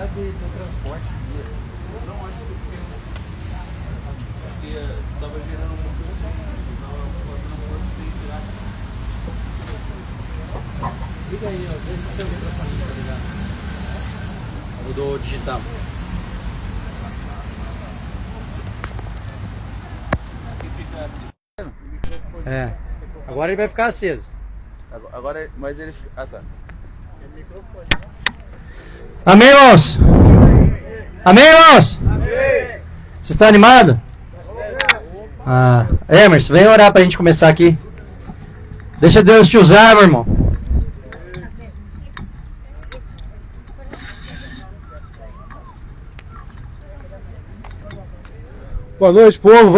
Do transporte. Não acho que estava gerando muito liga aí, ó, vê se o seu microfone tá ligado. O do digital. É. Agora ele vai ficar aceso. Agora, mas ele... Ah, tá. Amém, irmãos? Amém, irmãos? Amém. Você está animado? Emerson, vem orar para a gente começar aqui. Deixa Deus te usar, meu irmão. Boa noite, povo.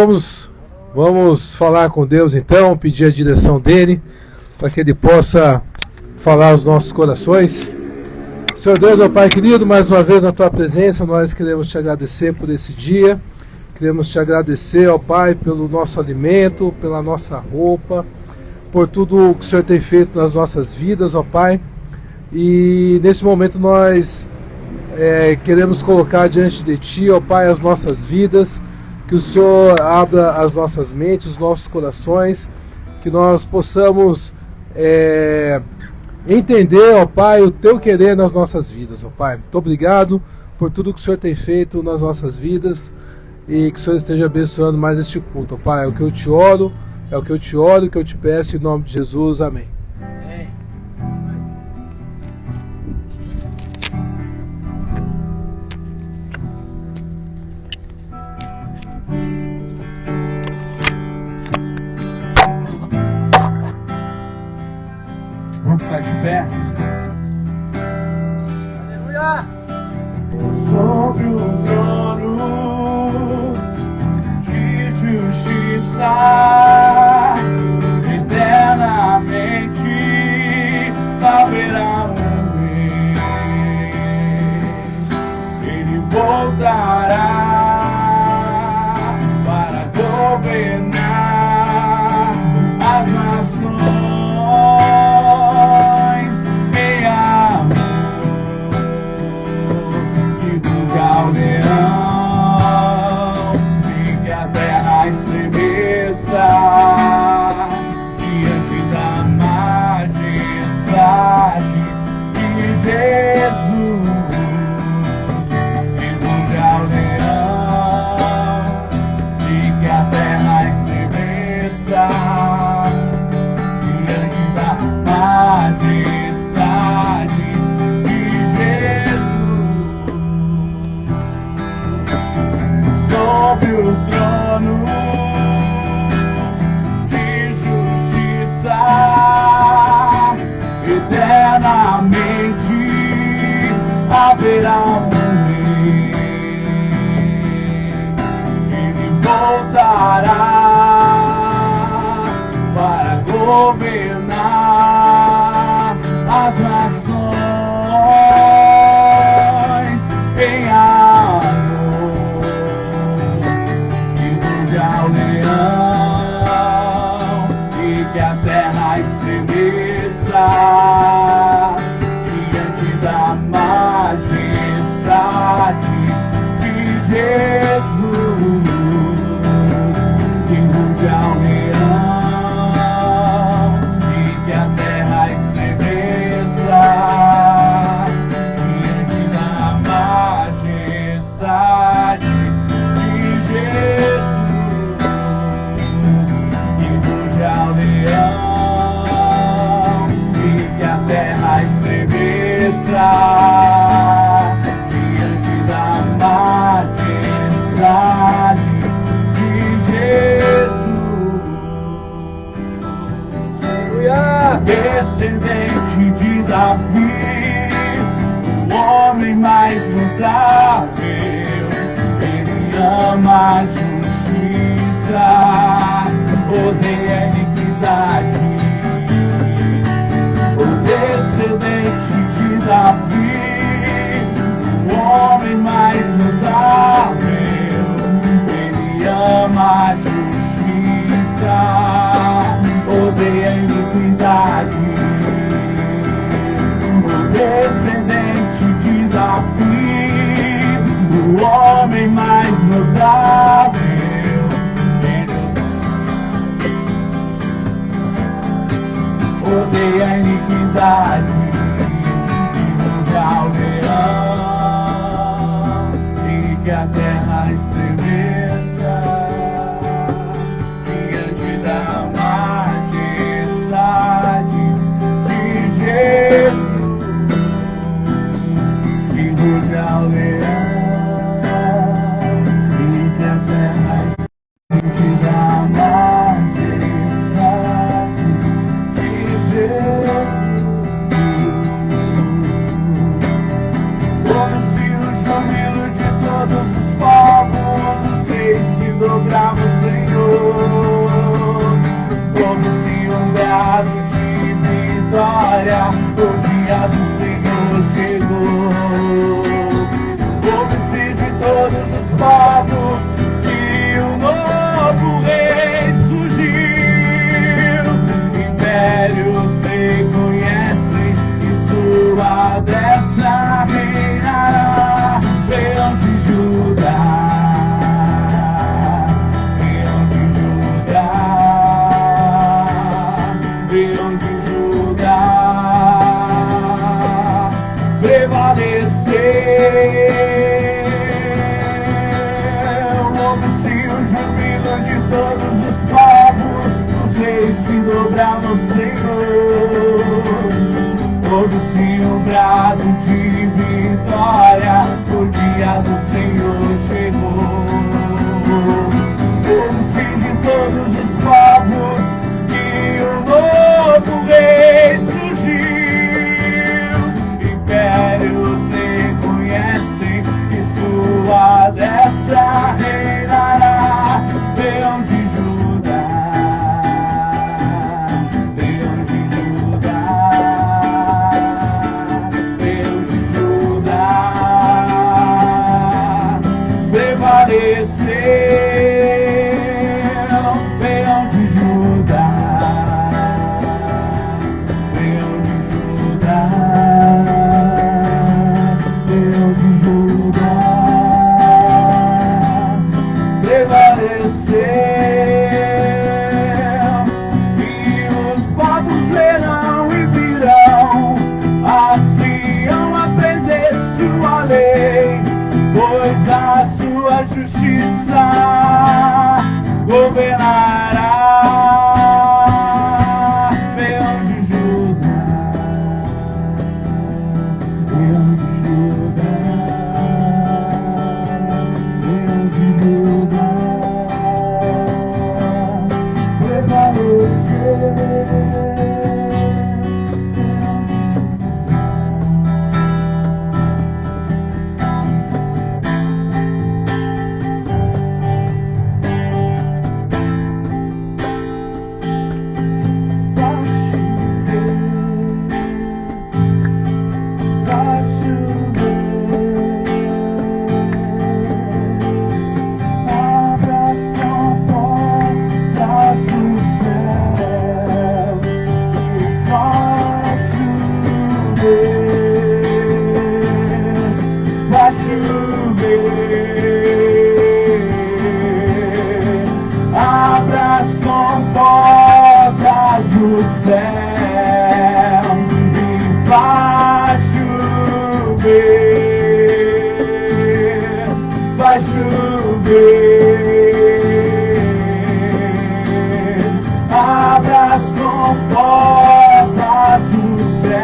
Vamos falar com Deus então, pedir a direção dele, para que ele possa falar aos nossos corações. Senhor Deus, ó Pai querido, mais uma vez na Tua presença, nós queremos Te agradecer por esse dia, queremos Te agradecer, ó Pai, pelo nosso alimento, pela nossa roupa, por tudo o que o Senhor tem feito nas nossas vidas, ó Pai, e nesse momento nós queremos colocar diante de Ti, ó Pai, as nossas vidas, que o Senhor abra as nossas mentes, os nossos corações, que nós possamos entender, ó Pai, o Teu querer nas nossas vidas, ó Pai. Muito obrigado por tudo que o Senhor tem feito nas nossas vidas e que o Senhor esteja abençoando mais este culto, ó Pai. É o que eu te oro, o que eu te peço, em nome de Jesus. Amém. Vamos ficar de pé. Aleluia! Sobre o trono de justiça, eternamente haverá um rei. Ele voltará para governar as nações. Haverá um rei, ele voltará para governar as nações em amor, que ruge ao leão e que a terra estremeça diante da majestade de Jesus, que ruge ao leão e que a terra estremeça estremeça diante da majestade de Jesus. Aleluia. Descendente de Davi, o homem mais notável, ele ama a justiça, odeia a iniquidade. O descendente de Davi, o homem mais notável, ele ama a justiça, odeia a iniquidade. O descendente de Davi, o homem mais notável, odeia a iniquidade e muda ao leão, e que a terra estremeça diante da majestade de Jesus, e muda ao leão, e que a terra diante da majestade de Jesus. Ouve-se o júbilo de todos os povos, os reis se dobravam ao Senhor. Ouve-se um brado de vitória, o dia do Senhor chegou. Ouve-se de todos os povos que o novo rei surgiu. Impérios reconhecem que sua destra reinará. Leão de Judá, Leão de Judá, Leão de Judá, prevaleceu. Ouve-se o júbilo de todos os povos, os reis se dobravam ao Senhor. Ouve-se um brado de vitória, o dia do Senhor chegou. Ouve-se de todos os povos que o novo rei surgiu. Impérios reconhecem que sua destra reinará. Leão de Judá, Leão de Judá, Leão de Judá, prevaleceu. Leão de Judá, Leão de Judá, Leão de Judá, prevaleceu. E os povos verão e virão a Sião aprender sua lei, pois a sua justiça governará. Leão de Judá, Leão de Judá, Leão de Judá, prevaleceu. Vai chover, abra as comportas do céu e vai chover, vai chover, abra as comportas do céu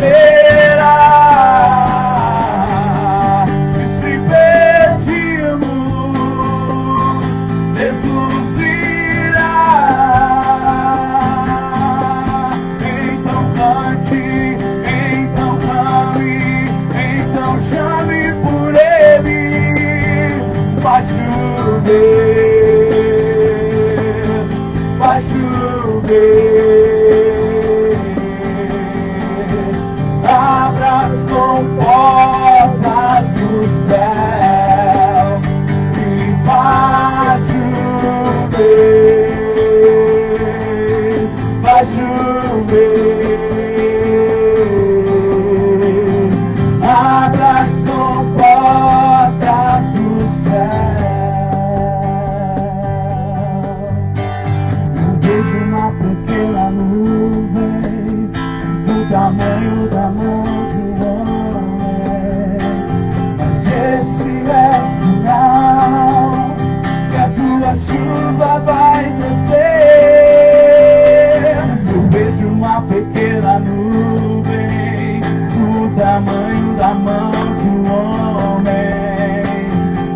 esperar. E se pedirmos, Jesus irá. Então cante, então clame, então chame por Ele. Vai chover, vai chover. Abra as comportas do céu e vai chover, vai chover. Abra as comportas do céu. Eu vejo uma pequena nuvem do tamanho da mão de um homem, mas esse é sinal que a tua chuva vai descer. Eu vejo uma pequena nuvem do tamanho da mão de um homem,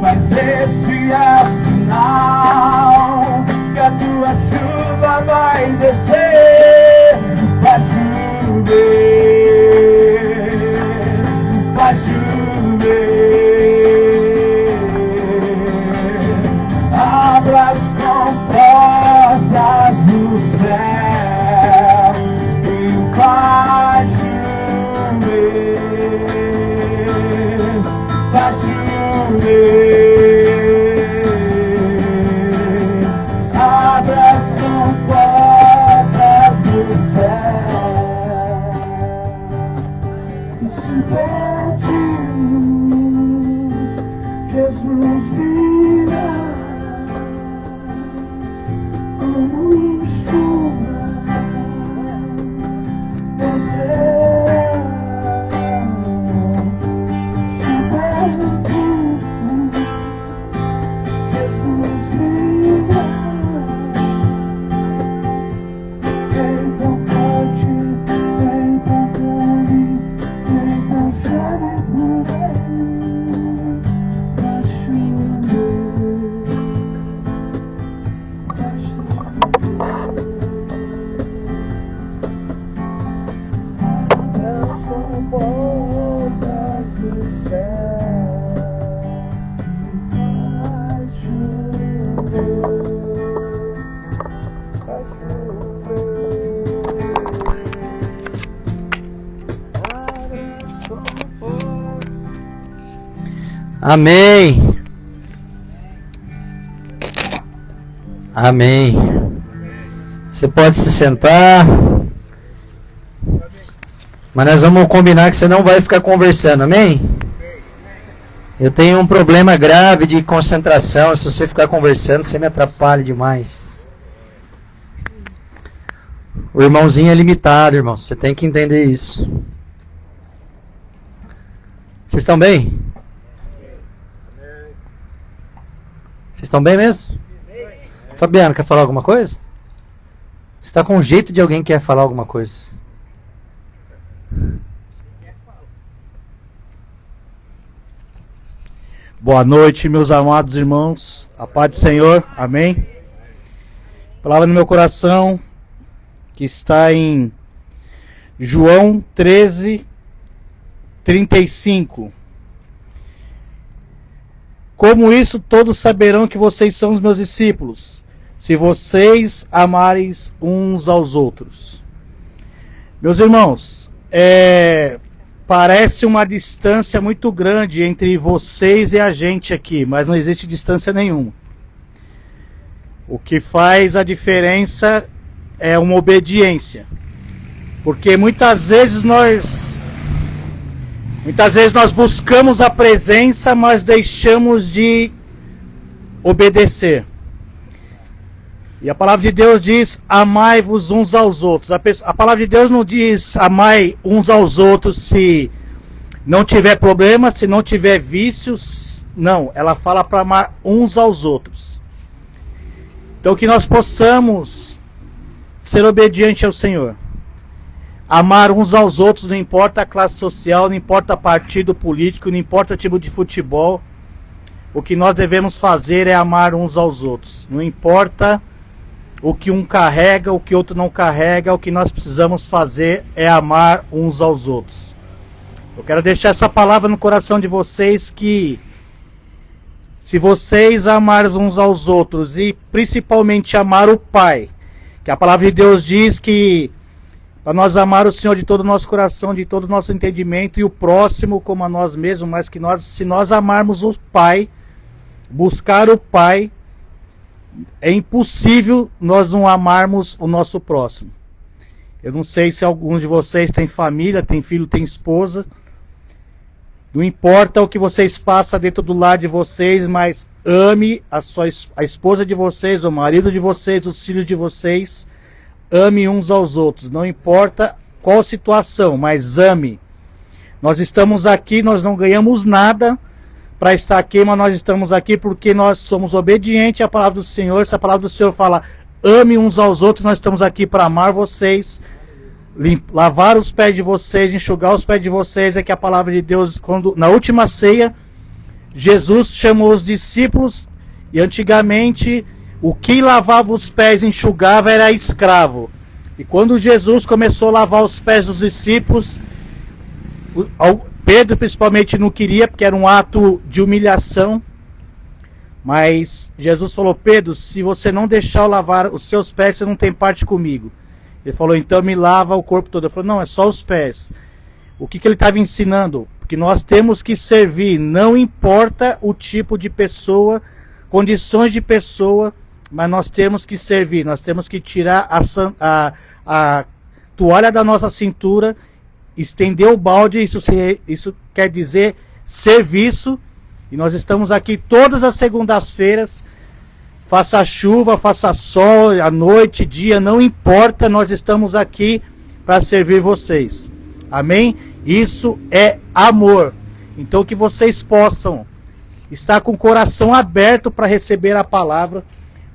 mas esse é sinal que a tua chuva vai descer. Vai chover, vai chover. Abra as comportas do céu e vai chover, vai chover. Abra as comportas do céu. E se pedirmos, Jesus virá como chuva do céu. Se pedirmos, Jesus virá. Então cante, então clame, então chame por Ele. Vai chover, vai chover. As comportas do céu vai chover, vai chover. As comportas. Amém. Amém. Você pode se sentar. Mas nós vamos combinar que você não vai ficar conversando, amém? Eu tenho um problema grave de concentração. Se você ficar conversando, você me atrapalha demais. O irmãozinho é limitado, irmão. Você tem que entender isso. Vocês estão bem? Vocês estão bem mesmo? Fabiano, quer falar alguma coisa? Você está com um jeito de alguém que quer falar alguma coisa. Boa noite, meus amados irmãos. A paz do Senhor. Amém. Palavra no meu coração que está em João 13:35. Como isso todos saberão que vocês são os meus discípulos, se vocês amarem uns aos outros. Meus irmãos, parece uma distância muito grande entre vocês e a gente aqui, mas não existe distância nenhuma. O que faz a diferença é uma obediência. Porque muitas vezes nós buscamos a presença, mas deixamos de obedecer. E a palavra de Deus diz: amai-vos uns aos outros. A palavra de Deus não diz amai uns aos outros se não tiver problema, se não tiver vícios. Não, ela fala para amar uns aos outros. Então que nós possamos ser obedientes ao Senhor. amar uns aos outros, não importa a classe social, não importa partido político, não importa tipo de futebol. O que nós devemos fazer é amar uns aos outros. Não importa o que um carrega, o que outro não carrega, o que nós precisamos fazer é amar uns aos outros. Eu quero deixar essa palavra no coração de vocês que se vocês amarem uns aos outros e principalmente amar o Pai, que a palavra de Deus diz que para nós amar o Senhor de todo o nosso coração, de todo o nosso entendimento e o próximo como a nós mesmos, mas que se nós amarmos o Pai, buscar o Pai, é impossível nós não amarmos o nosso próximo. Eu não sei se alguns de vocês têm família, têm filho, têm esposa. Não importa o que vocês passam dentro do lar de vocês, mas ame a esposa de vocês, o marido de vocês, os filhos de vocês. Ame uns aos outros. Não importa qual situação, mas ame. Nós estamos aqui, nós não ganhamos nada para estar aqui, mas nós estamos aqui porque nós somos obedientes à palavra do Senhor. Se a palavra do Senhor fala, ame uns aos outros, nós estamos aqui para amar vocês, lavar os pés de vocês, enxugar os pés de vocês. É que a palavra de Deus, quando na última ceia, Jesus chamou os discípulos, e antigamente o que lavava os pés e enxugava era escravo. E quando Jesus começou a lavar os pés dos discípulos, Pedro principalmente não queria, porque era um ato de humilhação. Mas Jesus falou, Pedro, se você não deixar eu lavar os seus pés, você não tem parte comigo. Ele falou, então me lava o corpo todo. Ele falou, não, é só os pés. O que ele estava ensinando? Porque nós temos que servir, não importa o tipo de pessoa, condições de pessoa, mas nós temos que servir. Nós temos que tirar a toalha da nossa cintura, estender o balde, isso quer dizer serviço. E nós estamos aqui todas as segundas-feiras, faça chuva, faça sol, à noite, dia, não importa, nós estamos aqui para servir vocês. Amém? Isso é amor. Então que vocês possam estar com o coração aberto para receber a palavra.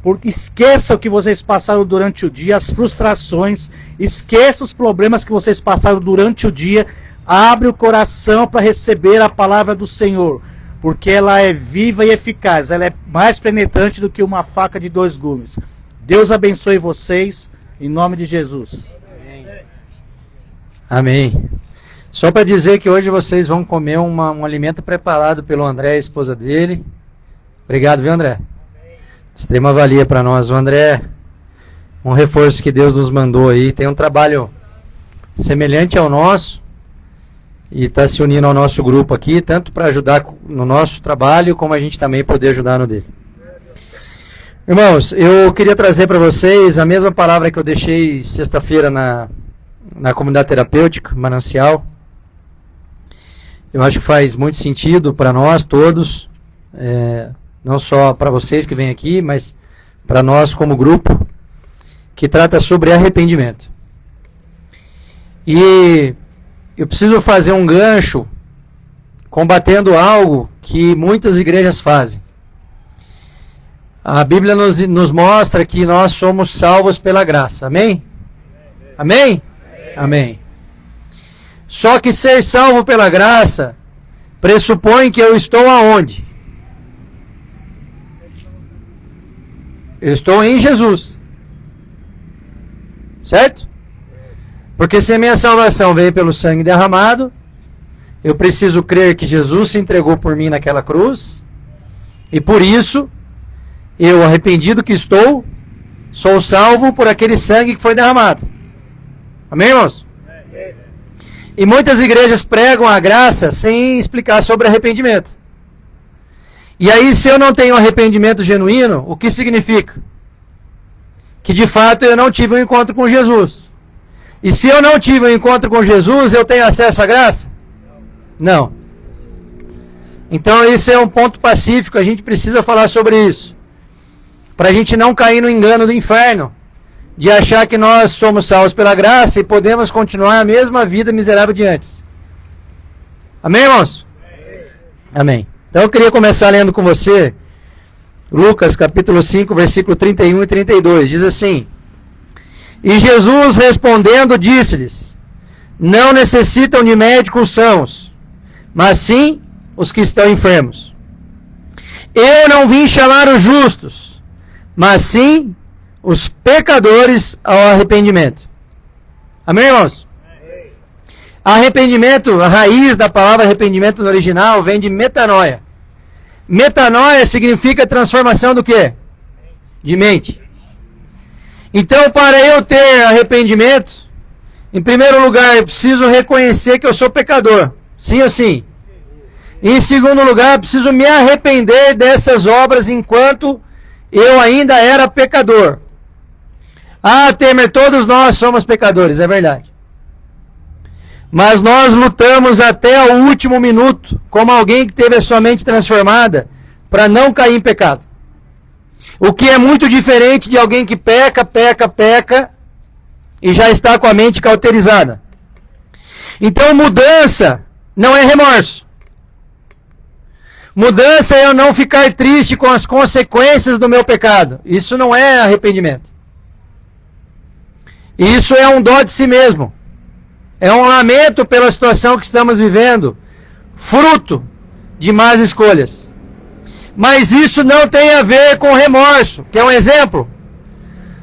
Porque esqueça o que vocês passaram durante o dia, as frustrações, esqueça os problemas que vocês passaram durante o dia. Abre o coração para receber a palavra do Senhor. Porque ela é viva e eficaz, ela é mais penetrante do que uma faca de 2 gumes. Deus abençoe vocês, em nome de Jesus. Amém. Só para dizer que hoje vocês vão comer um alimento preparado pelo André, a esposa dele. Obrigado, viu, André? Extrema valia para nós. O André, um reforço que Deus nos mandou aí, tem um trabalho semelhante ao nosso. E está se unindo ao nosso grupo aqui, tanto para ajudar no nosso trabalho, como a gente também poder ajudar no dele. Irmãos, eu queria trazer para vocês a mesma palavra que eu deixei sexta-feira na comunidade terapêutica, Manancial. Eu acho que faz muito sentido para nós todos, não só para vocês que vêm aqui, mas para nós como grupo, que trata sobre arrependimento. E eu preciso fazer um gancho combatendo algo que muitas igrejas fazem. A Bíblia nos mostra que nós somos salvos pela graça. Amém? Amém? Amém. Só que ser salvo pela graça pressupõe que eu estou aonde? Eu estou em Jesus. Certo? Porque se a minha salvação veio pelo sangue derramado, eu preciso crer que Jesus se entregou por mim naquela cruz, e por isso, eu, arrependido que estou, sou salvo por aquele sangue que foi derramado. Amém, irmãos? E muitas igrejas pregam a graça sem explicar sobre arrependimento. E aí, se eu não tenho arrependimento genuíno, o que significa? Que de fato eu não tive um encontro com Jesus. E se eu não tive um encontro com Jesus, eu tenho acesso à graça? Não. Então isso é um ponto pacífico, a gente precisa falar sobre isso. Para a gente não cair no engano do inferno, de achar que nós somos salvos pela graça e podemos continuar a mesma vida miserável de antes. Amém, irmãos? Amém. Então eu queria começar lendo com você, Lucas capítulo 5, versículo 31 e 32, diz assim: E Jesus respondendo disse-lhes: não necessitam de médicos sãos, mas sim os que estão enfermos. Eu não vim chamar os justos, mas sim os pecadores ao arrependimento. Amém, irmãos? Arrependimento, a raiz da palavra arrependimento no original vem de metanoia. Metanoia significa transformação do quê? De mente. Então, para eu ter arrependimento, em primeiro lugar, eu preciso reconhecer que eu sou pecador. Sim ou sim? E em segundo lugar, eu preciso me arrepender dessas obras enquanto eu ainda era pecador. Ah, Temer, todos nós somos pecadores, é verdade. Mas nós lutamos até o último minuto, como alguém que teve a sua mente transformada, para não cair em pecado. O que é muito diferente de alguém que peca e já está com a mente cauterizada. Então mudança não é remorso. Mudança é eu não ficar triste com as consequências do meu pecado. Isso não é arrependimento. Isso é um dó de si mesmo. É um lamento pela situação que estamos vivendo, fruto de más escolhas. Mas isso não tem a ver com remorso. Quer um exemplo?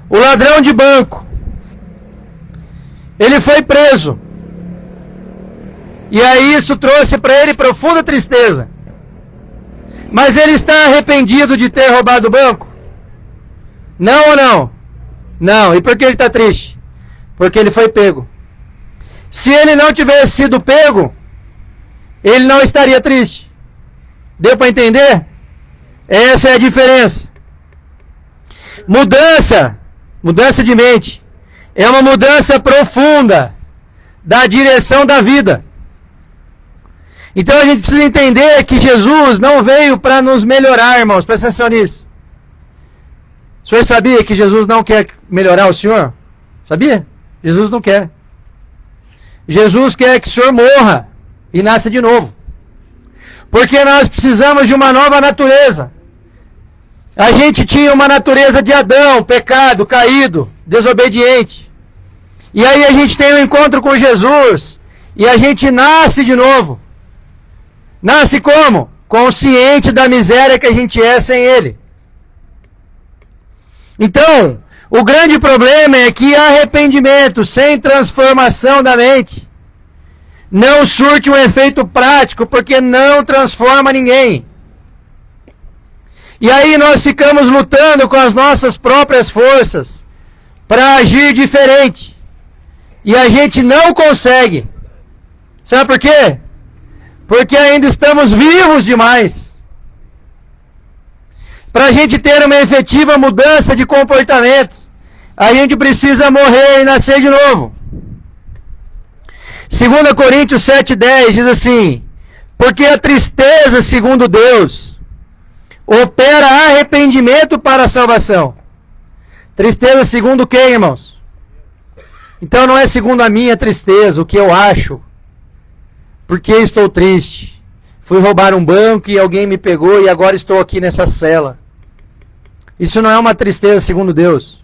O ladrão de banco. Ele foi preso. E aí isso trouxe para ele profunda tristeza. Mas ele está arrependido de ter roubado o banco? Não ou não? Não. E por que ele está triste? Porque ele foi pego. Se ele não tivesse sido pego, ele não estaria triste. Deu para entender? Essa é a diferença. Mudança de mente, é uma mudança profunda da direção da vida. Então a gente precisa entender que Jesus não veio para nos melhorar, irmãos. Presta atenção nisso. O senhor sabia que Jesus não quer melhorar o senhor? Sabia? Jesus não quer. Jesus quer que o senhor morra e nasça de novo. Porque nós precisamos de uma nova natureza. A gente tinha uma natureza de Adão, pecado, caído, desobediente. E aí a gente tem um encontro com Jesus e a gente nasce de novo. Nasce como? Consciente da miséria que a gente é sem Ele. Então, o grande problema é que arrependimento sem transformação da mente não surte um efeito prático, porque não transforma ninguém. E aí nós ficamos lutando com as nossas próprias forças para agir diferente. E a gente não consegue. Sabe por quê? Porque ainda estamos vivos demais. Para a gente ter uma efetiva mudança de comportamento, a gente precisa morrer e nascer de novo. 2 Coríntios 7,10 diz assim: porque a tristeza, segundo Deus, opera arrependimento para a salvação. Tristeza segundo quem, irmãos? Então não é segundo a minha tristeza, o que eu acho. Porque estou triste. Fui roubar um banco e alguém me pegou e agora estou aqui nessa cela. Isso não é uma tristeza segundo Deus.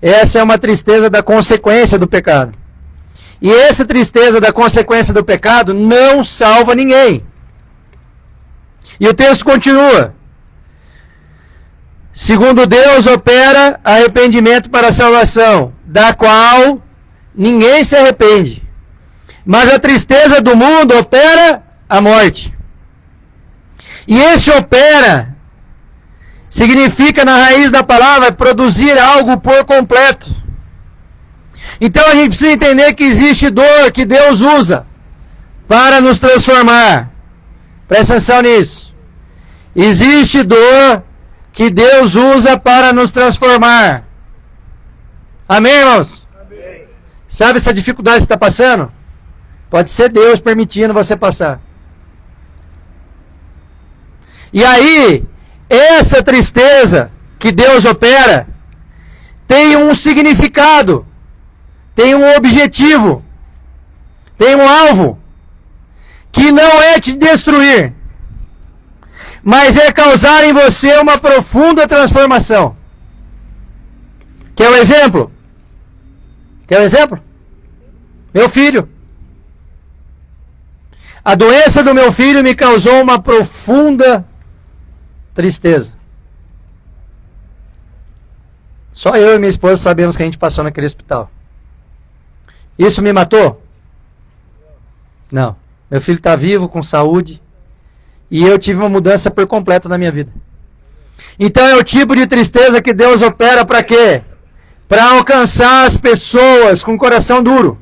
Essa é uma tristeza da consequência do pecado. E essa tristeza da consequência do pecado não salva ninguém. E o texto continua. Segundo Deus opera arrependimento para a salvação, da qual ninguém se arrepende. Mas a tristeza do mundo opera a morte. E esse opera significa, na raiz da palavra, produzir algo por completo. Então a gente precisa entender que existe dor que Deus usa para nos transformar. Presta atenção nisso. Existe dor que Deus usa para nos transformar. Amém, irmãos? Amém. Sabe essa dificuldade que você está passando? Pode ser Deus permitindo você passar. E aí, essa tristeza que Deus opera tem um significado, tem um objetivo, tem um alvo, que não é te destruir, mas é causar em você uma profunda transformação. Quer um exemplo? Quer um exemplo? Meu filho. A doença do meu filho me causou uma profunda tristeza. Só eu e minha esposa sabemos que a gente passou naquele hospital. Isso me matou? Não. Meu filho está vivo, com saúde. E eu tive uma mudança por completo na minha vida. Então é o tipo de tristeza que Deus opera para quê? Para alcançar as pessoas com coração duro.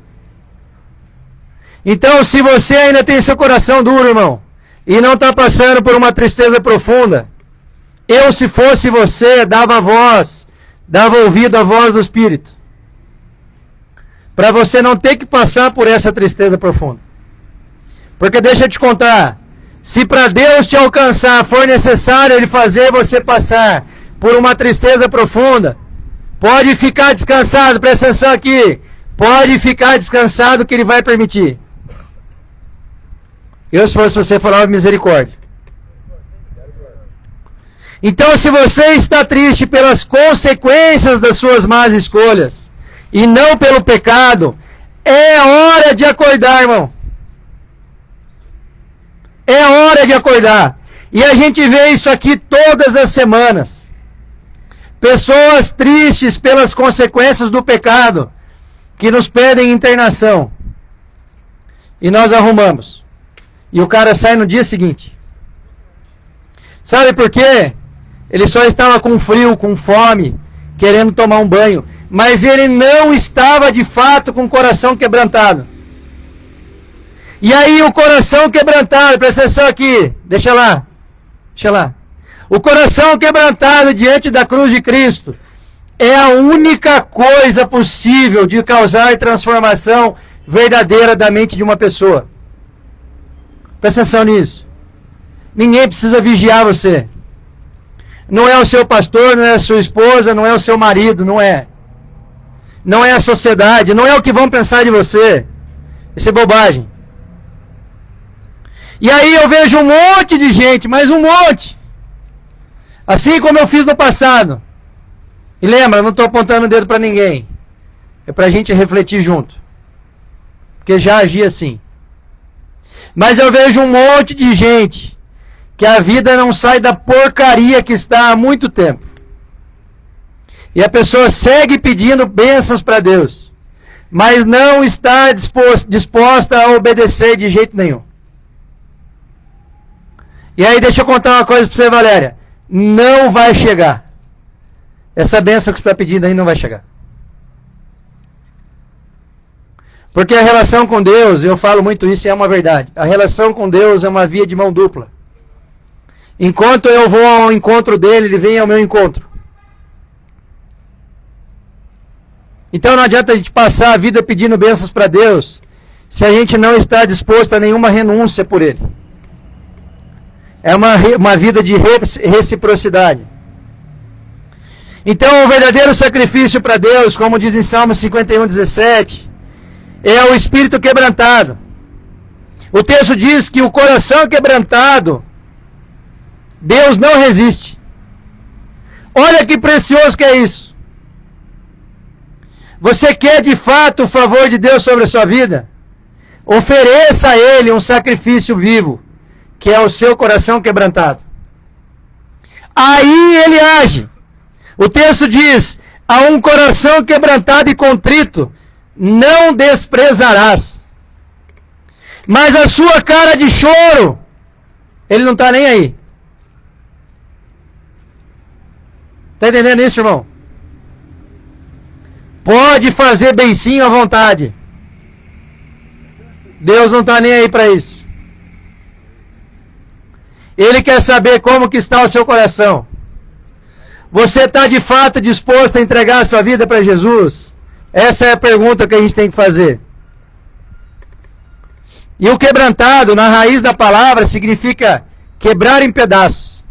Então, se você ainda tem seu coração duro, irmão, e não está passando por uma tristeza profunda, eu, se fosse você, dava ouvido à voz do Espírito. Para você não ter que passar por essa tristeza profunda. Porque deixa eu te contar, se para Deus te alcançar for necessário Ele fazer você passar por uma tristeza profunda, pode ficar descansado, presta atenção aqui, pode ficar descansado que Ele vai permitir. Eu, se fosse você, falava misericórdia. Então, se você está triste pelas consequências das suas más escolhas, e não pelo pecado, é hora de acordar, irmão. É hora de acordar. E a gente vê isso aqui todas as semanas. Pessoas tristes pelas consequências do pecado, que nos pedem internação. E nós arrumamos. E o cara sai no dia seguinte. Sabe por quê? Ele só estava com frio, com fome, querendo tomar um banho. Mas ele não estava de fato com o coração quebrantado. E aí o coração quebrantado, presta atenção aqui, deixa lá. O coração quebrantado diante da cruz de Cristo é a única coisa possível de causar transformação verdadeira da mente de uma pessoa. Presta atenção nisso. Ninguém precisa vigiar você. Não é o seu pastor, não é a sua esposa, não é o seu marido, não é. Não é a sociedade, não é o que vão pensar de você. Isso é bobagem. E aí eu vejo um monte de gente, mas um monte. Assim como eu fiz no passado. E lembra, eu não estou apontando o dedo para ninguém. É para a gente refletir junto. Porque já agi assim. Mas eu vejo um monte de gente que a vida não sai da porcaria que está há muito tempo. E a pessoa segue pedindo bênçãos para Deus, mas não está disposta a obedecer de jeito nenhum. E aí deixa eu contar uma coisa para você, Valéria. Não vai chegar. Essa bênção que você está pedindo aí não vai chegar. Porque a relação com Deus, eu falo muito isso e é uma verdade. A relação com Deus é uma via de mão dupla. Enquanto eu vou ao encontro dele, ele vem ao meu encontro. Então não adianta a gente passar a vida pedindo bênçãos para Deus, se a gente não está disposto a nenhuma renúncia por ele. É uma vida de reciprocidade. Então o verdadeiro sacrifício para Deus, como diz em Salmo 51:17, é o espírito quebrantado. O texto diz que o coração quebrantado, Deus não resiste. Olha que precioso que é isso. Você quer de fato o favor de Deus sobre a sua vida? Ofereça a Ele um sacrifício vivo, que é o seu coração quebrantado. Aí Ele age. O texto diz: a um coração quebrantado e contrito não desprezarás. Mas a sua cara de choro, Ele não está nem aí. Está entendendo isso, irmão? Pode fazer beicinho à vontade. Deus não está nem aí para isso. Ele quer saber como que está o seu coração. Você está de fato disposto a entregar a sua vida para Jesus? Essa é a pergunta que a gente tem que fazer. E o quebrantado, na raiz da palavra, significa quebrar em pedaços.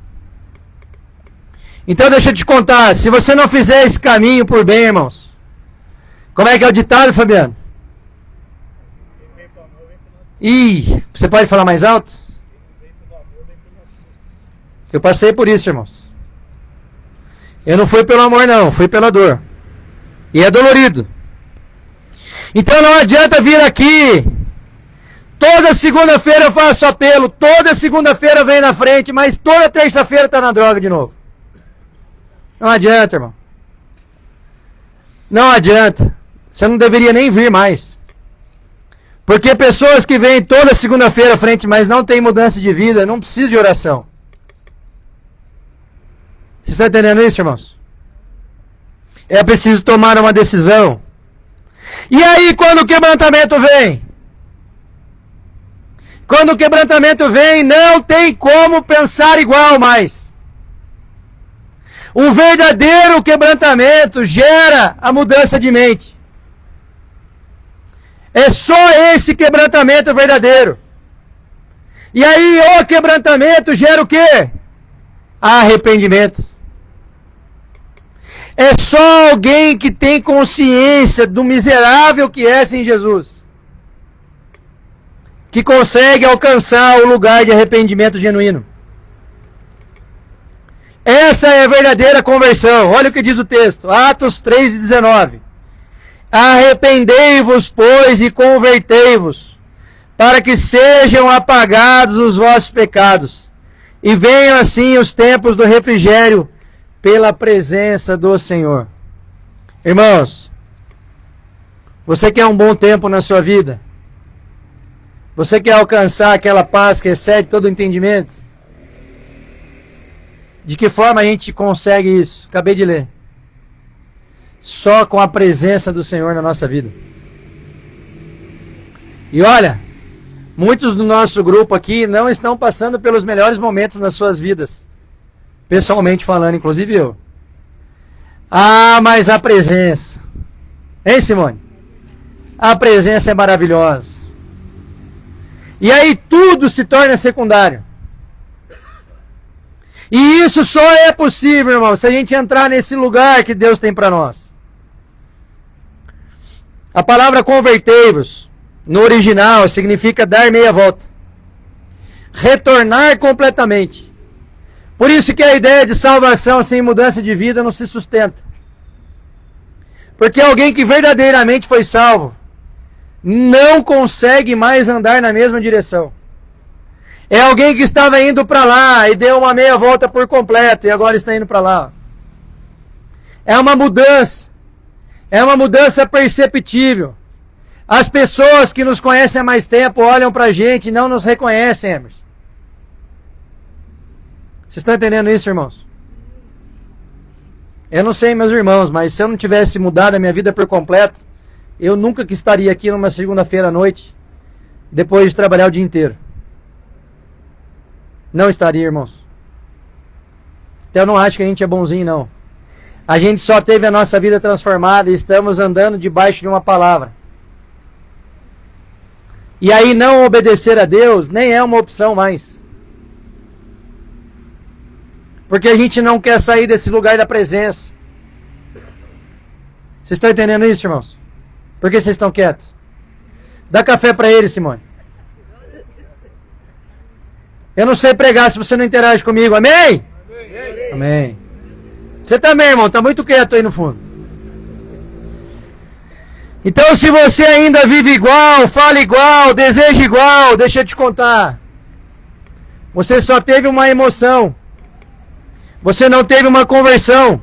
Então deixa eu te contar, se você não fizer esse caminho por bem, irmãos, como é que é o ditado, Fabiano? Ih, você pode falar mais alto? Eu passei por isso, irmãos. Eu não fui pelo amor, não, fui pela dor. E é dolorido. Então não adianta vir aqui Toda segunda-feira eu faço apelo, toda segunda-feira eu venho na frente, mas toda terça-feira está na droga de novo. Não adianta, irmão. Não adianta. Você não deveria nem vir mais. Porque pessoas que vêm toda segunda-feira à frente, mas não tem mudança de vida, não precisa de oração. Você está entendendo isso, irmãos? É preciso tomar uma decisão. E aí, quando o quebrantamento vem? Quando o quebrantamento vem, não tem como pensar igual mais. O verdadeiro quebrantamento gera a mudança de mente. É só esse quebrantamento verdadeiro. E aí, o quebrantamento gera o quê? Arrependimento. É só alguém que tem consciência do miserável que é sem Jesus que consegue alcançar o lugar de arrependimento genuíno. Essa é a verdadeira conversão. Olha o que diz o texto, Atos 3:19. Arrependei-vos, pois, e convertei-vos, para que sejam apagados os vossos pecados, e venham assim os tempos do refrigério pela presença do Senhor. Irmãos, você quer um bom tempo na sua vida? Você quer alcançar aquela paz que excede todo o entendimento? De que forma a gente consegue isso? Acabei de ler. Só com a presença do Senhor na nossa vida. E olha, muitos do nosso grupo aqui não estão passando pelos melhores momentos nas suas vidas. Pessoalmente falando, inclusive eu. Ah, mas a presença. Hein, Simone? A presença é maravilhosa. E aí tudo se torna secundário. E isso só é possível, irmão, se a gente entrar nesse lugar que Deus tem para nós. A palavra convertei-vos, no original, significa dar meia volta. Retornar completamente. Por isso que a ideia de salvação sem mudança de vida não se sustenta. Porque alguém que verdadeiramente foi salvo não consegue mais andar na mesma direção. É alguém que estava indo para lá e deu uma meia volta por completo e agora está indo para lá. É uma mudança. É uma mudança perceptível. As pessoas que nos conhecem há mais tempo olham para a gente e não nos reconhecem, Emerson. Vocês estão entendendo isso, irmãos? Eu não sei, meus irmãos, mas se eu não tivesse mudado a minha vida por completo, eu nunca que estaria aqui numa segunda-feira à noite, depois de trabalhar o dia inteiro. Não estaria, irmãos. Então eu não acho que a gente é bonzinho, não. A gente só teve a nossa vida transformada e estamos andando debaixo de uma palavra. E aí não obedecer a Deus nem é uma opção mais. Porque a gente não quer sair desse lugar da presença. Vocês estão entendendo isso, irmãos? Por que vocês estão quietos? Dá café para ele, Simone. Eu não sei pregar se você não interage comigo. Amém? Amém. Amém. Você também, irmão. Está muito quieto aí no fundo. Então, se você ainda vive igual, fala igual, deseja igual, deixa eu te contar. Você só teve uma emoção. Você não teve uma conversão.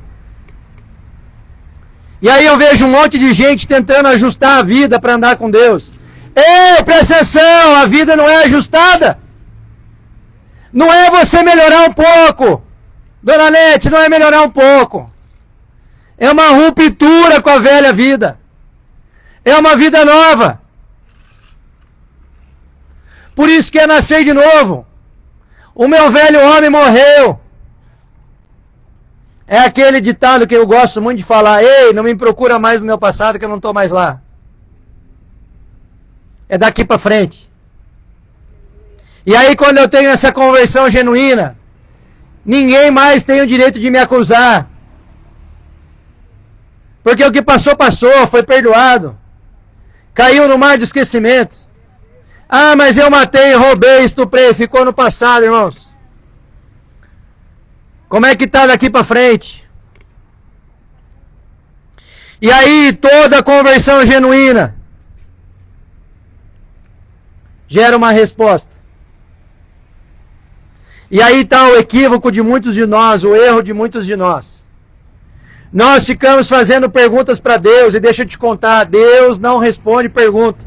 E aí eu vejo um monte de gente tentando ajustar a vida para andar com Deus. Ei, presta atenção, a vida não é ajustada. Não é você melhorar um pouco. Dona Nete, não é melhorar um pouco. É uma ruptura com a velha vida. É uma vida nova. Por isso que é nascer de novo. O meu velho homem morreu. É aquele ditado que eu gosto muito de falar. Ei, não me procura mais no meu passado que eu não estou mais lá. É daqui para frente. E aí quando eu tenho essa conversão genuína, ninguém mais tem o direito de me acusar. Porque o que passou, passou, foi perdoado. Caiu no mar do esquecimento. Ah, mas eu matei, roubei, estuprei, ficou no passado, irmãos. Como é que está daqui para frente? E aí toda conversão genuína gera uma resposta. E aí está o equívoco de muitos de nós, o erro de muitos de nós. Nós ficamos fazendo perguntas para Deus, e deixa eu te contar, Deus não responde pergunta.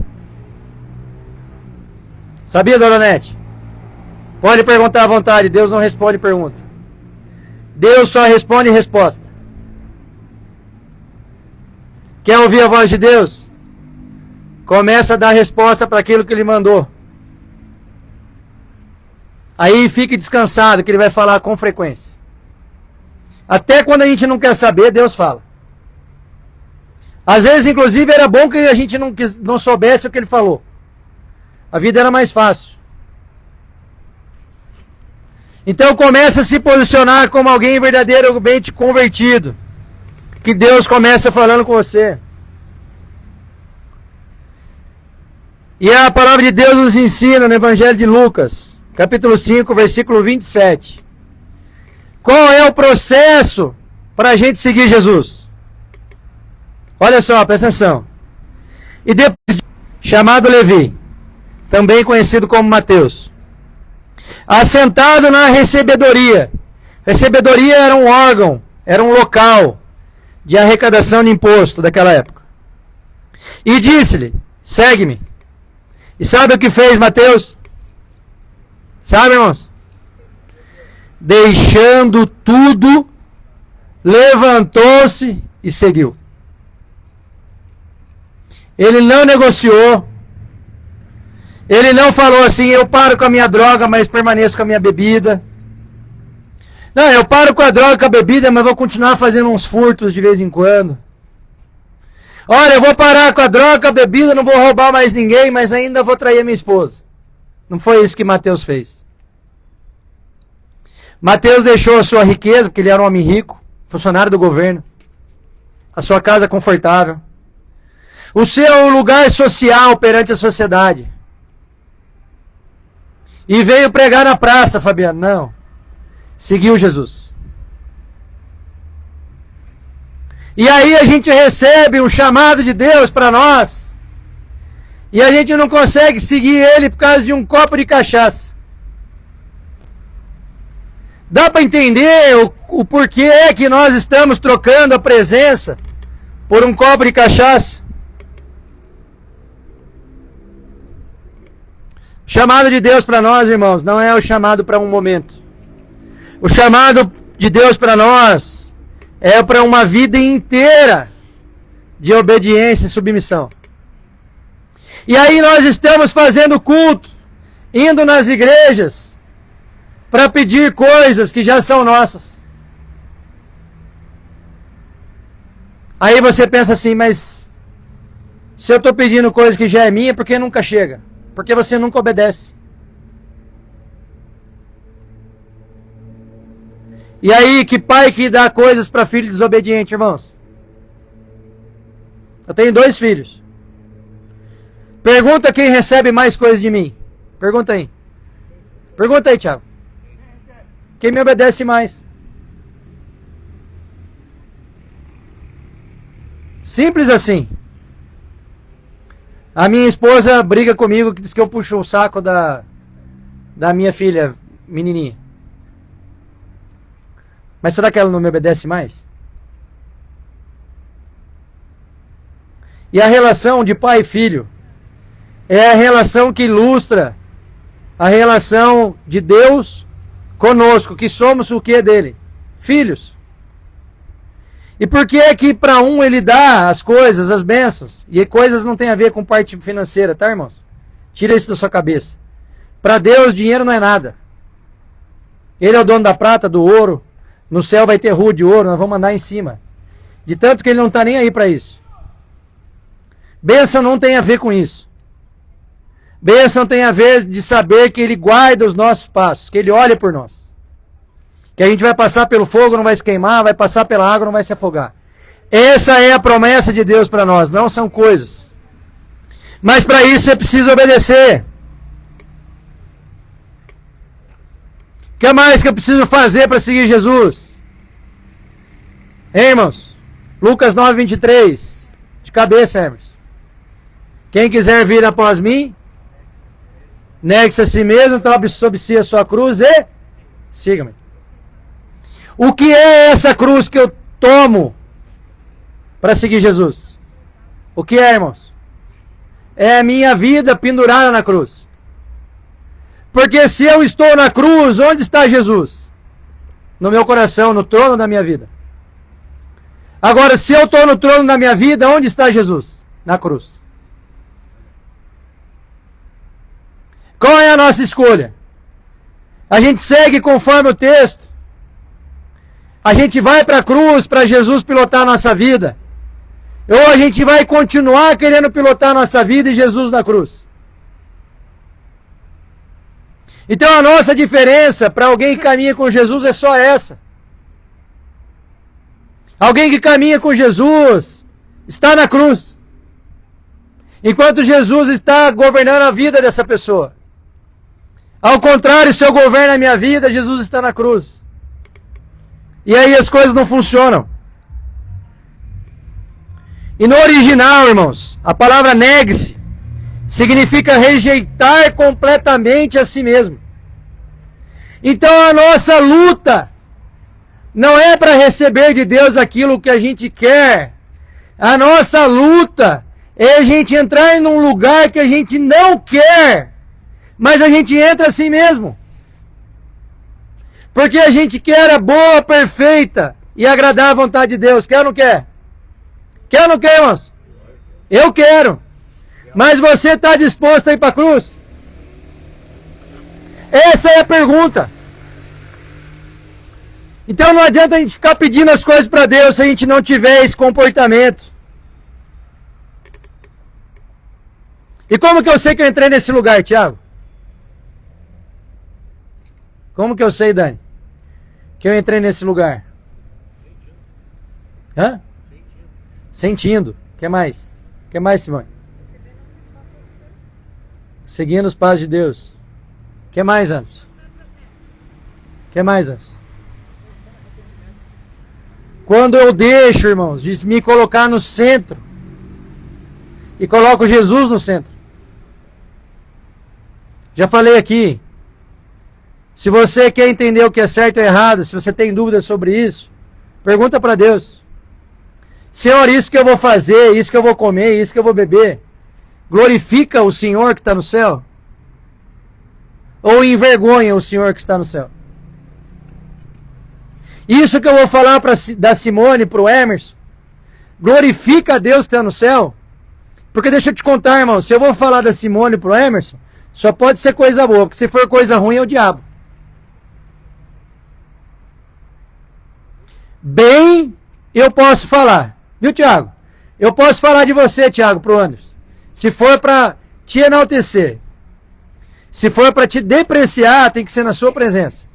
Sabia, Dona Nete? Pode perguntar à vontade, Deus não responde pergunta. Deus só responde resposta. Quer ouvir a voz de Deus? Começa a dar resposta para aquilo que Ele mandou. Aí fique descansado que Ele vai falar com frequência. Até quando a gente não quer saber, Deus fala. Às vezes, inclusive, era bom que a gente não soubesse o que Ele falou. A vida era mais fácil. Então comece a se posicionar como alguém verdadeiramente convertido. Que Deus começa falando com você. E a palavra de Deus nos ensina no Evangelho de Lucas, capítulo 5, versículo 27. Qual é o processo para a gente seguir Jesus? Olha só, presta atenção. E depois, chamado Levi, também conhecido como Mateus, assentado na recebedoria. Recebedoria era um órgão, era um local de arrecadação de imposto daquela época. E disse-lhe, segue-me. E sabe o que fez Mateus? Sabe, irmãos? Deixando tudo, levantou-se e seguiu. Ele não negociou. Ele não falou assim, eu paro com a minha droga, mas permaneço com a minha bebida. Não, eu paro com a droga, com a bebida, mas vou continuar fazendo uns furtos de vez em quando. Olha, eu vou parar com a droga, com a bebida, não vou roubar mais ninguém, mas ainda vou trair a minha esposa. Não foi isso que Mateus fez. Mateus deixou a sua riqueza, porque ele era um homem rico, funcionário do governo, a sua casa confortável, o seu lugar social perante a sociedade. E veio pregar na praça, Fabiano. Não. Seguiu Jesus. E aí a gente recebe um chamado de Deus para nós. E a gente não consegue seguir Ele por causa de um copo de cachaça. Dá para entender o porquê é que nós estamos trocando a presença por um copo de cachaça? O chamado de Deus para nós, irmãos, não é o chamado para um momento. O chamado de Deus para nós é para uma vida inteira de obediência e submissão. E aí nós estamos fazendo culto, indo nas igrejas, para pedir coisas que já são nossas. Aí você pensa assim, mas se eu estou pedindo coisa que já é minha, por que nunca chega? Porque você nunca obedece. E aí, que pai que dá coisas para filho desobediente, irmãos? Eu tenho 2 filhos. Pergunta quem recebe mais coisas de mim. Pergunta aí. Pergunta aí, Thiago. Quem me obedece mais? Simples assim. A minha esposa briga comigo, que diz que eu puxo o saco da minha filha, menininha. Mas será que ela não me obedece mais? E a relação de pai e filho é a relação que ilustra a relação de Deus conosco, que somos o que dele? Filhos. E por que é que para um ele dá as coisas, as bênçãos? E coisas não tem a ver com parte financeira, tá, irmãos? Tira isso da sua cabeça. Para Deus, dinheiro não é nada. Ele é o dono da prata, do ouro. No céu vai ter rua de ouro, nós vamos andar em cima. De tanto que ele não está nem aí para isso. Bênção não tem a ver com isso. Bênção tem a ver de saber que ele guarda os nossos passos, que ele olha por nós. Que a gente vai passar pelo fogo, não vai se queimar, vai passar pela água, não vai se afogar. Essa é a promessa de Deus para nós, não são coisas. Mas para isso você precisa obedecer. O que mais que eu preciso fazer para seguir Jesus? Hein, irmãos? Lucas 9, 23. De cabeça, irmãos. Quem quiser vir após mim, Negue-se a si mesmo, tome sobre si a sua cruz e siga-me. O que é essa cruz que eu tomo para seguir Jesus? O que é, irmãos? É a minha vida pendurada na cruz. Porque se eu estou na cruz, onde está Jesus? No meu coração, no trono da minha vida. Agora, se eu estou no trono da minha vida, onde está Jesus? Na cruz. Qual é a nossa escolha? A gente segue conforme o texto. A gente vai para a cruz, para Jesus pilotar a nossa vida. Ou a gente vai continuar querendo pilotar a nossa vida e Jesus na cruz. Então a nossa diferença para alguém que caminha com Jesus é só essa. Alguém que caminha com Jesus está na cruz. Enquanto Jesus está governando a vida dessa pessoa. Ao contrário, se eu governo a minha vida, Jesus está na cruz. E aí as coisas não funcionam. E no original, irmãos, a palavra negue-se significa rejeitar completamente a si mesmo. Então a nossa luta não é para receber de Deus aquilo que a gente quer. A nossa luta é a gente entrar em um lugar que a gente não quer, mas a gente entra assim mesmo. Porque a gente quer a boa, perfeita e agradar a vontade de Deus. Quer ou não quer? Quer ou não quer, irmãos? Eu quero. Mas você está disposto a ir para a cruz? Essa é a pergunta. Então não adianta a gente ficar pedindo as coisas para Deus se a gente não tiver esse comportamento. E como que eu sei que eu entrei nesse lugar, Tiago? Como que eu sei, Dani, que eu entrei nesse lugar? Hã? Sentindo. O que mais? O que mais, Simone? Seguindo os passos de Deus. O que mais, Anos? O que mais, Anos? Quando eu deixo, irmãos, de me colocar no centro e coloco Jesus no centro. Já falei aqui. Se você quer entender o que é certo ou errado, se você tem dúvidas sobre isso, pergunta para Deus. Senhor, isso que eu vou fazer, isso que eu vou comer, isso que eu vou beber, glorifica o Senhor que está no céu? Ou envergonha o Senhor que está no céu? Isso que eu vou falar da Simone para o Emerson, glorifica a Deus que está no céu? Porque deixa eu te contar, irmão, se eu vou falar da Simone para o Emerson, só pode ser coisa boa, porque se for coisa ruim é o diabo. Bem, eu posso falar. Viu, Tiago? Eu posso falar de você, Tiago, pro Anderson. Se for para te enaltecer. Se for para te depreciar, tem que ser na sua presença.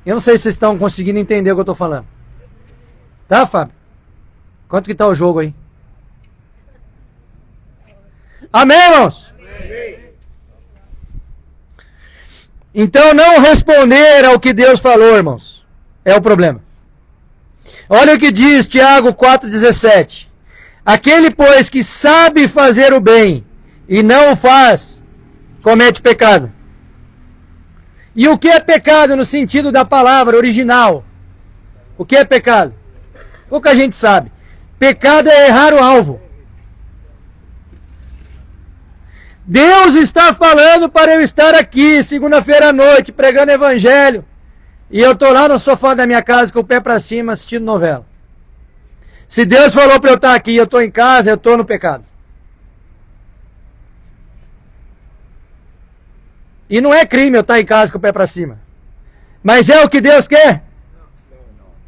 Eu não sei se vocês estão conseguindo entender o que eu estou falando. Tá, Fábio? Quanto que tá o jogo aí? Amém, irmãos? Então não responder ao que Deus falou, irmãos, é o problema. Olha o que diz Tiago 4,17. Aquele, pois, que sabe fazer o bem e não o faz, comete pecado. E o que é pecado no sentido da palavra original? O que é pecado? Pouca gente sabe. Pecado é errar o alvo. Deus está falando para eu estar aqui, segunda-feira à noite, pregando evangelho. E eu estou lá no sofá da minha casa com o pé para cima assistindo novela. Se Deus falou para eu estar aqui e eu estou em casa, eu estou no pecado. E não é crime eu estar em casa com o pé para cima. Mas é o que Deus quer?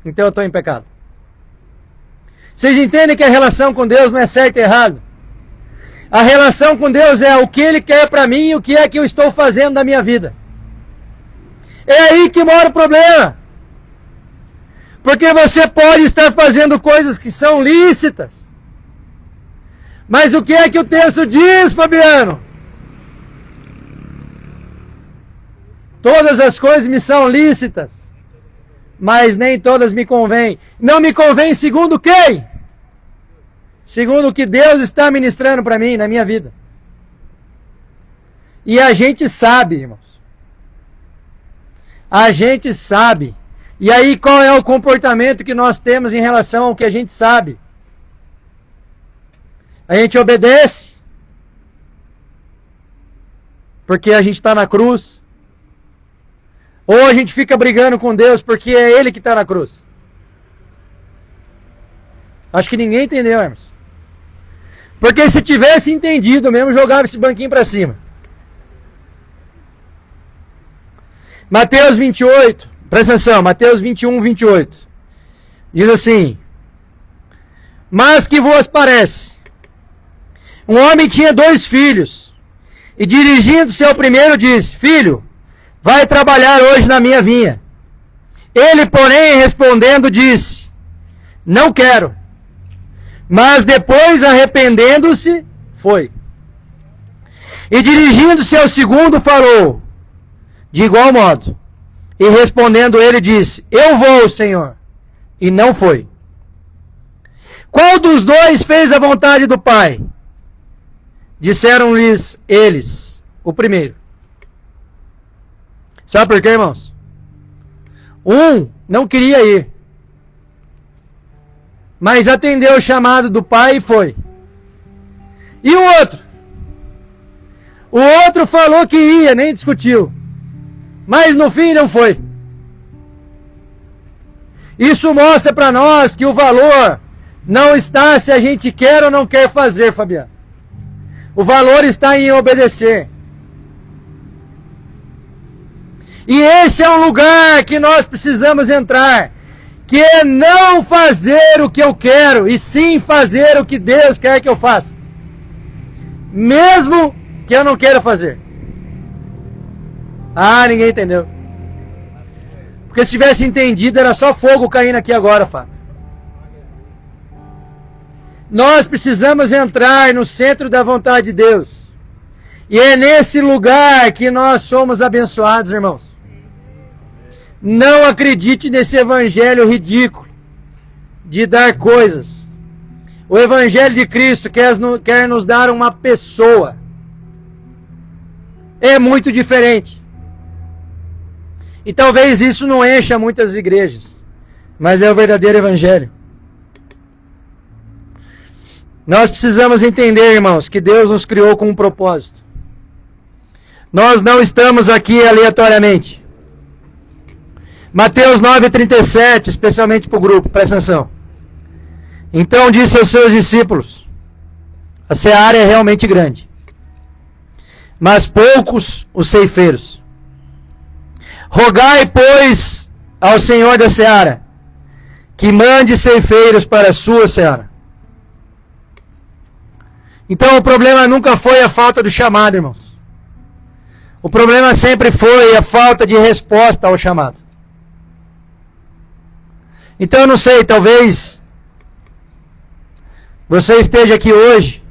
Então eu estou em pecado. Vocês entendem que a relação com Deus não é certo e errado? A relação com Deus é o que Ele quer para mim e o que é que eu estou fazendo da minha vida. É aí que mora o problema. Porque você pode estar fazendo coisas que são lícitas. Mas o que é que o texto diz, Fabiano? Todas as coisas me são lícitas, mas nem todas me convêm. Não me convém segundo quem? Segundo o que Deus está ministrando para mim, na minha vida. E a gente sabe, irmãos. A gente sabe. E aí qual é o comportamento que nós temos em relação ao que a gente sabe? A gente obedece. Porque a gente está na cruz. Ou a gente fica brigando com Deus porque é Ele que está na cruz. Acho que ninguém entendeu, irmãos. Porque se tivesse entendido mesmo, jogava esse banquinho para cima. Mateus 28, presta atenção, Mateus 21, 28. Diz assim: mas que vos parece? Um homem tinha 2 filhos, e dirigindo-se ao primeiro disse: filho, vai trabalhar hoje na minha vinha. Ele, porém, respondendo, disse: não quero. Mas depois, arrependendo-se, foi. E dirigindo-se ao segundo, falou de igual modo. E respondendo ele, disse: eu vou, Senhor. E não foi. Qual dos 2 fez a vontade do Pai? Disseram-lhes eles: o primeiro. Sabe por quê, irmãos? Um não queria ir, mas atendeu o chamado do Pai e foi. E o outro? O outro falou que ia, nem discutiu. Mas no fim não foi. Isso mostra para nós que o valor não está se a gente quer ou não quer fazer, Fabiano. O valor está em obedecer. E esse é um lugar que nós precisamos entrar, que é não fazer o que eu quero, e sim fazer o que Deus quer que eu faça. Mesmo que eu não queira fazer. Ah, ninguém entendeu. Porque se tivesse entendido, era só fogo caindo aqui agora, Fábio. Nós precisamos entrar no centro da vontade de Deus. E é nesse lugar que nós somos abençoados, irmãos. Não acredite nesse evangelho ridículo de dar coisas. O evangelho de Cristo quer nos dar uma pessoa. É muito diferente. E talvez isso não encha muitas igrejas, mas é o verdadeiro evangelho. Nós precisamos entender, irmãos, que Deus nos criou com um propósito. Nós não estamos aqui aleatoriamente. Mateus 9,37, especialmente para o grupo, presta atenção. Então disse aos seus discípulos: a seara é realmente grande, mas poucos os ceifeiros. Rogai, pois, ao Senhor da seara, que mande ceifeiros para a sua seara. Então o problema nunca foi a falta do chamado, irmãos. O problema sempre foi a falta de resposta ao chamado. Então eu não sei, talvez você esteja aqui hoje,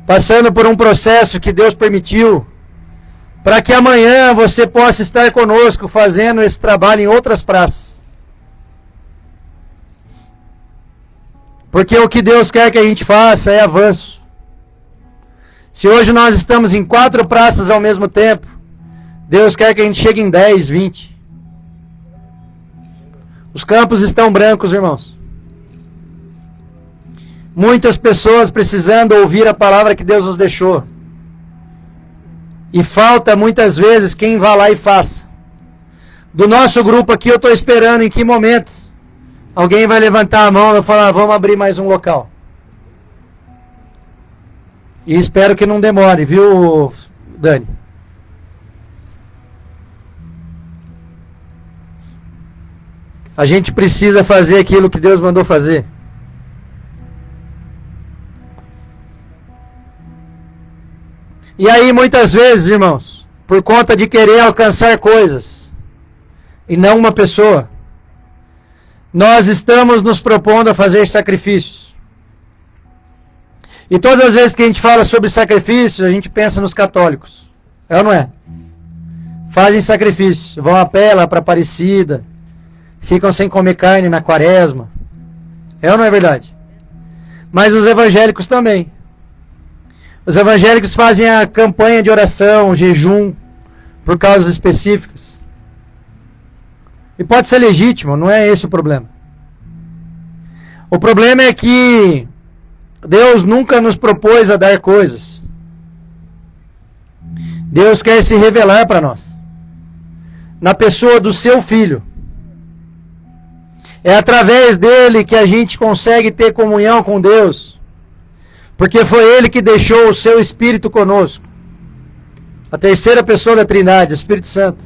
passando por um processo que Deus permitiu, para que amanhã você possa estar conosco fazendo esse trabalho em outras praças. Porque o que Deus quer que a gente faça é avanço. Se hoje nós estamos em 4 praças ao mesmo tempo, Deus quer que a gente chegue em 10, 20. Os campos estão brancos, irmãos. Muitas pessoas precisando ouvir a palavra que Deus nos deixou. E falta muitas vezes quem vá lá e faça. Do nosso grupo aqui eu estou esperando em que momento alguém vai levantar a mão e vai falar: vamos abrir mais um local. E espero que não demore, viu, Dani? A gente precisa fazer aquilo que Deus mandou fazer. E aí muitas vezes, irmãos, por conta de querer alcançar coisas e não uma pessoa, nós estamos nos propondo a fazer sacrifícios. E todas as vezes que a gente fala sobre sacrifício, a gente pensa nos católicos. É ou não é? Fazem sacrifício, vão a pé lá para Aparecida, ficam sem comer carne na quaresma. É ou não é verdade? Mas os evangélicos também. Os evangélicos fazem a campanha de oração, jejum, por causas específicas. E pode ser legítimo, não é esse o problema. O problema é que Deus nunca nos propôs a dar coisas. Deus quer se revelar para nós, na pessoa do seu Filho. É através dele que a gente consegue ter comunhão com Deus, porque foi ele que deixou o seu Espírito conosco. A terceira pessoa da Trindade, Espírito Santo.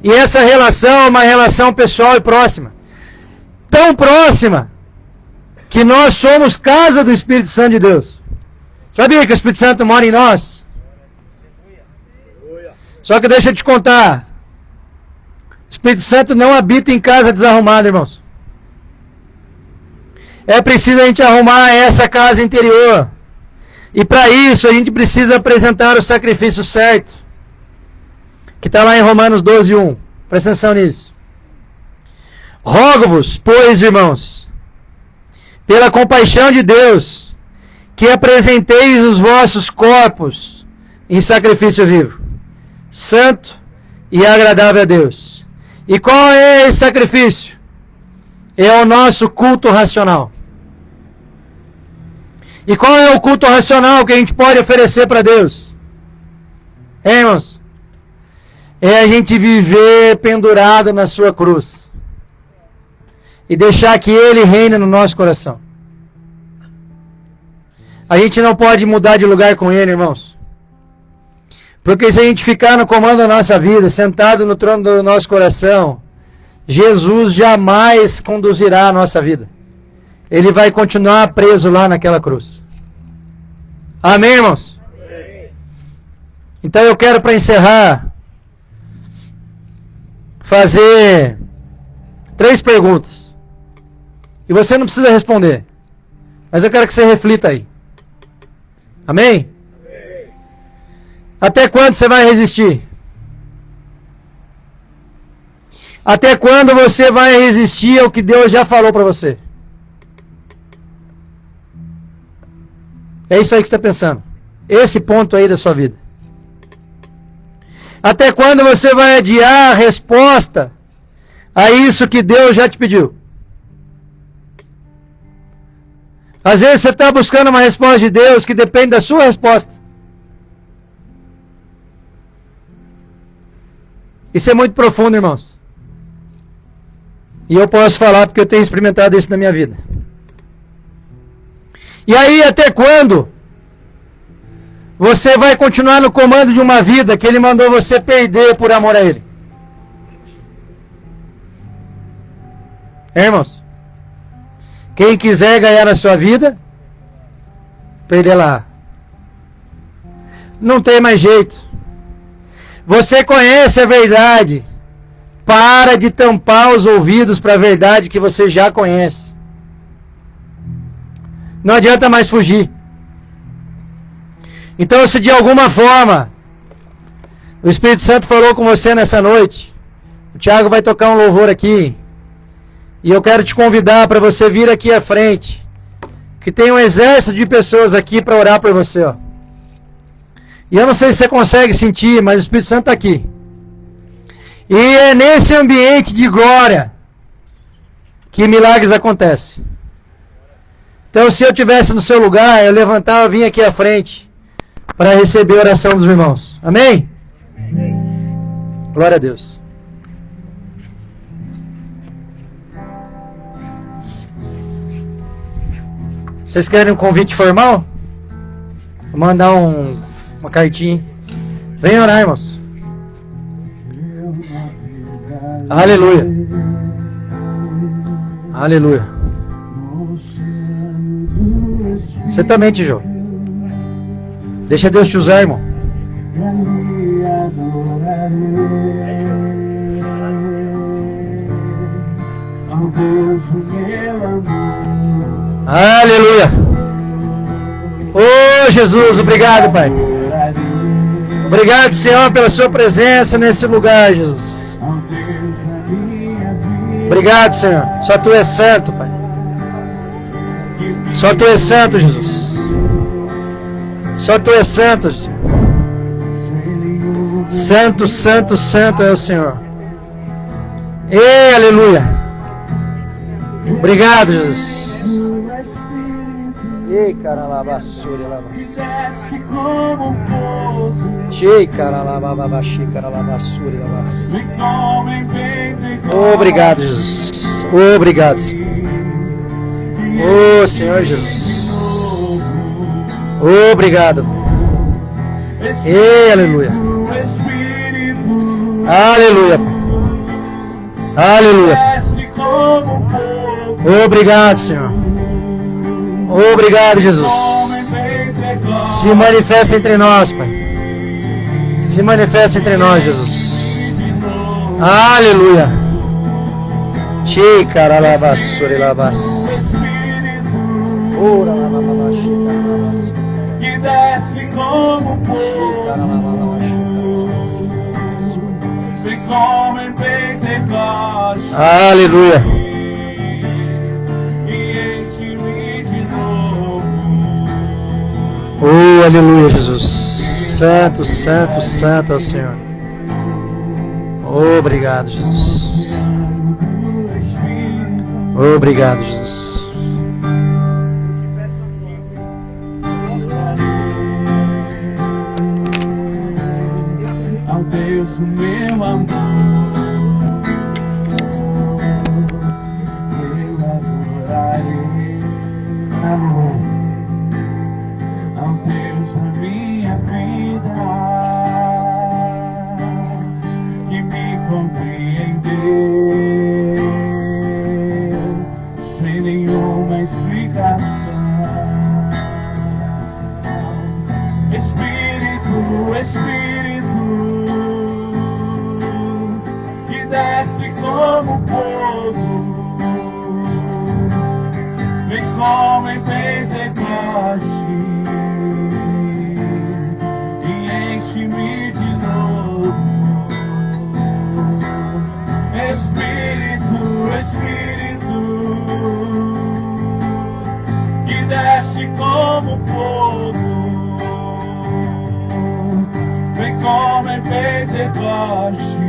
E essa relação é uma relação pessoal e próxima. Tão próxima que nós somos casa do Espírito Santo de Deus. Sabia que o Espírito Santo mora em nós? Só que deixa eu te contar. O Espírito Santo não habita em casa desarrumada, irmãos. É preciso a gente arrumar essa casa interior. E para isso a gente precisa apresentar o sacrifício certo. Que está lá em Romanos 12:1. Presta atenção nisso. Rogo-vos, pois, irmãos, pela compaixão de Deus, que apresenteis os vossos corpos em sacrifício vivo, santo e agradável a Deus. E qual é esse sacrifício? É o nosso culto racional. E qual é o culto racional que a gente pode oferecer para Deus? Irmãos? É a gente viver pendurado na sua cruz. E deixar que Ele reine no nosso coração. A gente não pode mudar de lugar com Ele, irmãos. Porque se a gente ficar no comando da nossa vida, sentado no trono do nosso coração, Jesus jamais conduzirá a nossa vida. Ele vai continuar preso lá naquela cruz. Amém, irmãos? Amém. Então eu quero, para encerrar, fazer 3 perguntas. E você não precisa responder. Mas eu quero que você reflita aí. Amém? Amém. Até quando você vai resistir? Até quando você vai resistir ao que Deus já falou para você? É isso aí que você está pensando. Esse ponto aí da sua vida. Até quando você vai adiar a resposta a isso que Deus já te pediu? Às vezes você está buscando uma resposta de Deus que depende da sua resposta. Isso é muito profundo, irmãos. E eu posso falar porque eu tenho experimentado isso na minha vida. E aí, até quando você vai continuar no comando de uma vida que Ele mandou você perder por amor a Ele? Irmãos? Quem quiser ganhar a sua vida, perder lá. Não tem mais jeito. Você conhece a verdade. Para de tampar os ouvidos para a verdade que você já conhece. Não adianta mais fugir. Então, se de alguma forma o Espírito Santo falou com você nessa noite, o Thiago vai tocar um louvor aqui, e eu quero te convidar para você vir aqui à frente, que tem um exército de pessoas aqui para orar por você, ó. E eu não sei se você consegue sentir, mas o Espírito Santo está aqui. E é nesse ambiente de glória que milagres acontecem. Então, se eu estivesse no seu lugar, eu levantava e vinha aqui à frente para receber a oração dos irmãos. Amém? Amém. Glória a Deus. Vocês querem um convite formal? Vou mandar uma cartinha. Vem orar, irmãos. Aleluia. Aleluia. Você também, Tijô. Deixa Deus te usar, irmão. Aleluia. Oh, Jesus, obrigado, Pai. Obrigado, Senhor, pela sua presença nesse lugar, Jesus. Obrigado, Senhor. Só Tu és santo, Pai. Só Tu és santo, Jesus. Só Tu és santo, Senhor. Santo, santo, santo é o Senhor. Ei, aleluia. Obrigado, Jesus. Ei, caralabassuri, labassuri. Ei, caralabababaxi, caralabassuri, labassuri. Obrigado, Jesus. Obrigado, Senhor. Oh, Senhor Jesus. Obrigado. Ei, aleluia. Aleluia. Aleluia. Obrigado, Senhor. Obrigado, Jesus. Se manifesta entre nós, Pai. Se manifesta entre nós, Jesus. Aleluia. Che caralabassuri labas. Ora lababaxi caralabassuri. Que desce como fogo, se como em Pentecostes. Aleluia. E enche-me de novo. Oh, aleluia, Jesus. Santo, santo, santo é o Senhor. Obrigado, Jesus. Obrigado, Jesus. Ao Deus do meu amor, eu adorarei. Ao Deus da minha vida, que me compreendeu sem nenhuma explicação. Espírito, Espírito, que desce como fogo, vem como em Pentecostes e enche-me de novo. Espírito, Espírito, que desce como fogo, vem como em Pentecostes